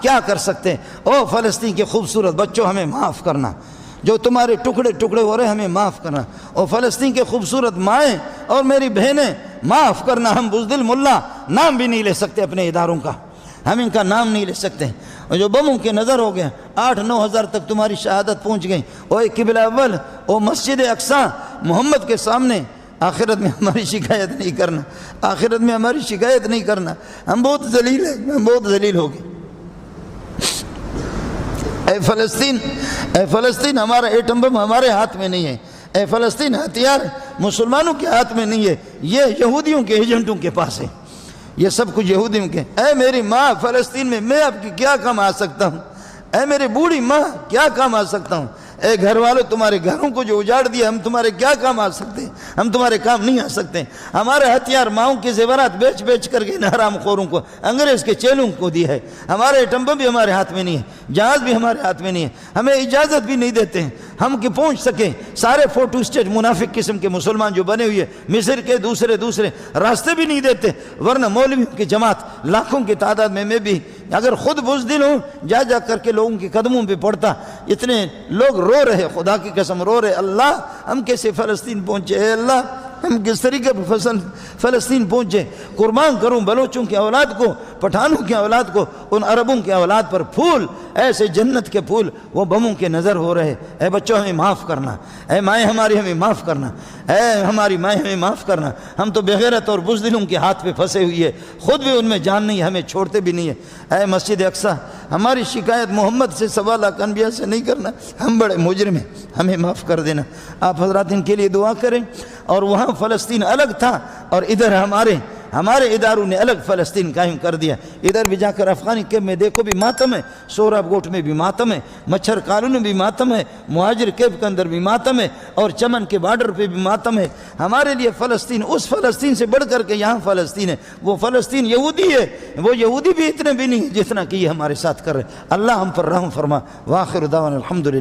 کیا کر سکتے ہیں؟ او فلسطین کے خوبصورت بچوں ہمیں معاف کرنا، جو تمہارے ٹکڑے ٹکڑے ہو رہے ہمیں معاف کرنا۔ او فلسطین کے خوبصورت مائیں اور میری بہنیں معاف کرنا۔ ہم بزدل ملا نام بھی نہیں لے سکتے اپنے اداروں کا، ہم ان کا نام نہیں لے سکتے۔ اور جو بموں کے نظر ہو گئے 8-9 ہزار تک تمہاری شہادت پہنچ گئی۔ او قبلہ اول، او مسجد اقصیٰ محمد کے سامنے، آخرت میں ہماری شکایت نہیں کرنا، آخرت میں ہماری شکایت نہیں کرنا، ہم بہت ذلیل ہیں، ہم بہت ذلیل ہو گئے۔ اے فلسطین ہمارا ایٹم بم ہمارے ہاتھ میں نہیں ہے، اے فلسطین ہتھیار مسلمانوں کے ہاتھ میں نہیں ہے، یہ یہودیوں کے ایجنٹوں کے پاس ہے، یہ سب کچھ یہودیوں کے۔ اے میری ماں فلسطین میں آپ کی کیا کام آ سکتا ہوں؟ اے میری بوڑھی ماں کیا کام آ سکتا ہوں؟ اے گھر والوں تمہارے گھروں کو جو اجاڑ دیا، ہم تمہارے کیا کام آ سکتے ہیں؟ ہم تمہارے کام نہیں آ سکتے۔ ہمارے ہتھیار ماؤں کے زیورات بیچ بیچ کر کے حرام خوروں کو، انگریز کے چیلوں کو دی ہے۔ ہمارے ایٹم بم بھی ہمارے ہاتھ میں نہیں ہے، جہاز بھی ہمارے ہاتھ میں نہیں ہے، ہمیں اجازت بھی نہیں دیتے ہیں ہم کہ پہنچ سکیں۔ سارے فوٹو اسٹیٹ منافق قسم کے مسلمان جو بنے ہوئے مصر کے دوسرے راستے بھی نہیں دیتے، ورنہ مولویوں کی جماعت لاکھوں کی تعداد میں بھی اگر خود بزدل ہوں جا کر کے لوگوں کے قدموں پہ پڑتا۔ اتنے لوگ رو رہے، خدا کی قسم رو رہے، اللہ ہم کیسے فلسطین پہنچے، اے اللہ ہم کس طریقے پر فلسطین پہنچے۔ قربان کروں بلوچوں کی اولاد کو، پٹھانوں کی اولاد کو، ان عربوں کی اولاد پر پھول ایسے جنت کے پھول وہ بموں کے نظر ہو رہے۔ اے بچوں ہمیں معاف کرنا، اے مائیں ہماری ہمیں معاف کرنا، اے ہماری مائیں ہمیں معاف کرنا۔ ہم تو بغیرت اور بزدلوں کے ہاتھ پہ پھنسے ہوئی ہے، خود بھی ان میں جان نہیں، ہمیں چھوڑتے بھی نہیں ہے۔ اے مسجد اقصیٰ ہماری شکایت محمد سے 1.25 لاکھ انبیاء سے نہیں کرنا، ہم بڑے مجرم ہیں، ہمیں معاف کر دینا۔ آپ حضرات ان کے لیے دعا کریں۔ اور وہاں فلسطین الگ تھا اور ادھر ہمارے اداروں نے الگ فلسطین قائم کر دیا۔ ادھر بھی جا کر افغانی کیمپ میں دیکھو بھی ماتم ہے، سوراب گوٹ میں بھی ماتم ہے، مچھر کالوں میں بھی ماتم ہے، مہاجر کیمپ کے اندر بھی ماتم ہے، اور چمن کے بارڈر پہ بھی ماتم ہے۔ ہمارے لیے فلسطین اس فلسطین سے بڑھ کر کے یہاں فلسطین ہے، وہ فلسطین یہودی ہے، وہ یہودی بھی اتنے بھی نہیں جتنا کہ یہ ہمارے ساتھ کر رہے۔ اللہ ہم پر رحم فرما۔ وآخر دعوانا الحمدللہ۔